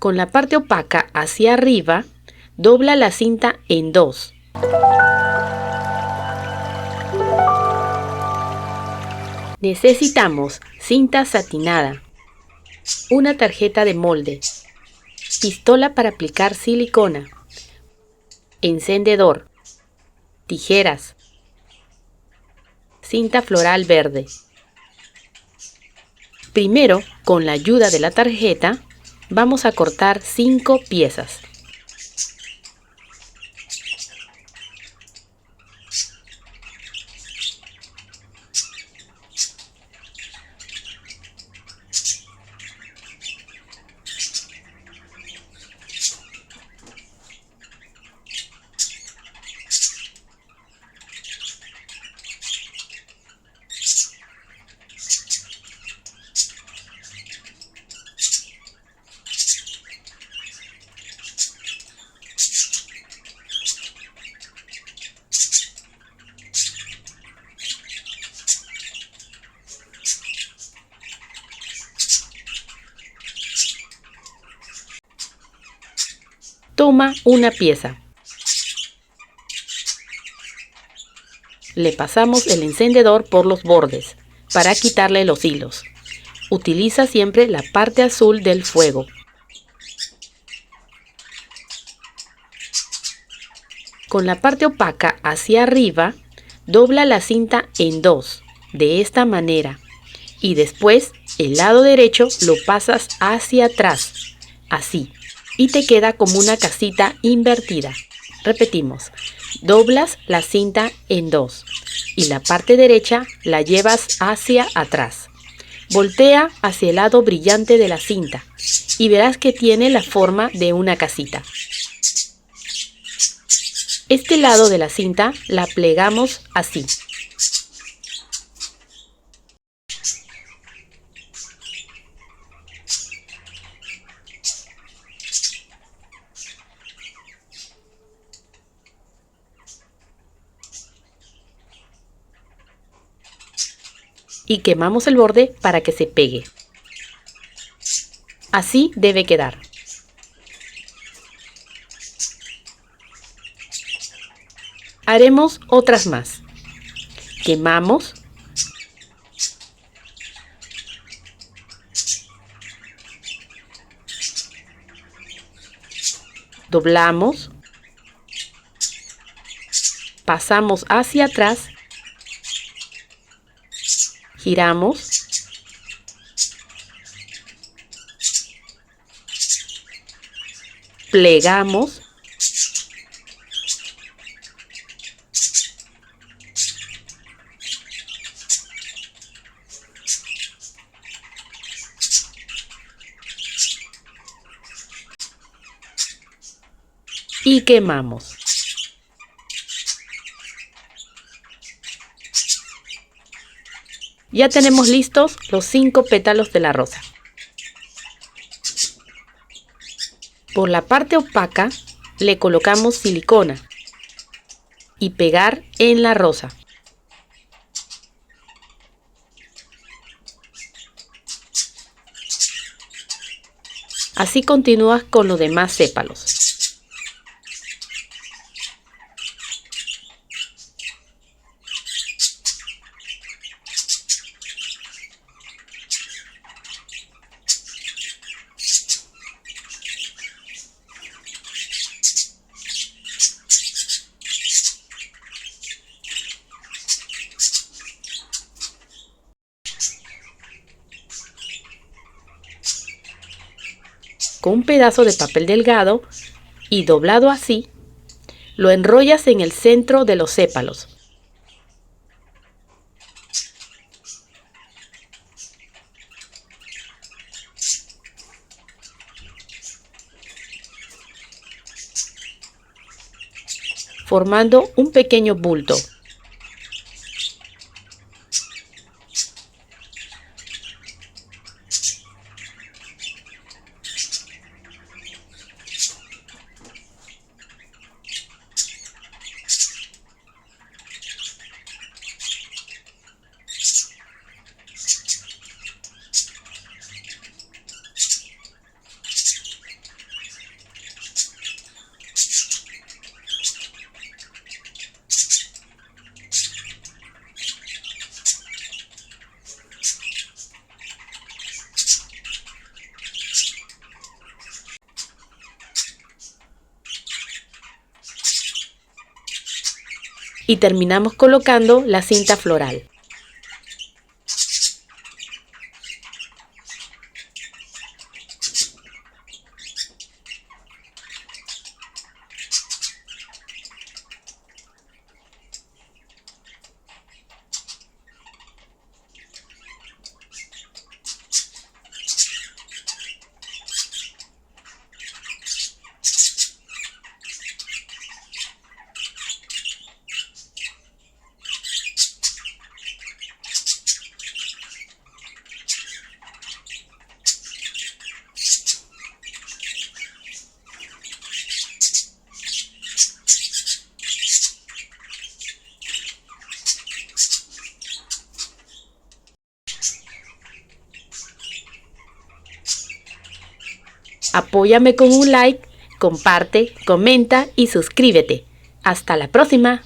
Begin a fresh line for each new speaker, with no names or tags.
Con la parte opaca hacia arriba, dobla la cinta en dos. Necesitamos cinta satinada, una tarjeta de molde, pistola para aplicar silicona, encendedor, tijeras, cinta floral verde. Primero, con la ayuda de la tarjeta, vamos a cortar 5 piezas. Toma una pieza. Le pasamos el encendedor por los bordes para quitarle los hilos. Utiliza siempre la parte azul del fuego. Con la parte opaca hacia arriba, dobla la cinta en dos, de esta manera. Y después, el lado derecho lo pasas hacia atrás, así. Y te queda como una casita invertida. Repetimos, doblas la cinta en dos y la parte derecha la llevas hacia atrás. Voltea hacia el lado brillante de la cinta y verás que tiene la forma de una casita. Este lado de la cinta la plegamos así. Y quemamos el borde para que se pegue. Así debe quedar. Haremos otras más. Quemamos. Doblamos. Pasamos hacia atrás. Giramos. Plegamos. Y quemamos. Ya tenemos listos los 5 pétalos de la rosa. Por la parte opaca le colocamos silicona y pegar en la rosa. Así continúas con los demás sépalos. Con un pedazo de papel delgado y doblado así, lo enrollas en el centro de los sépalos. Formando un pequeño bulto. y terminamos colocando la cinta floral. Apóyame con un like, comparte, comenta y suscríbete. ¡Hasta la próxima!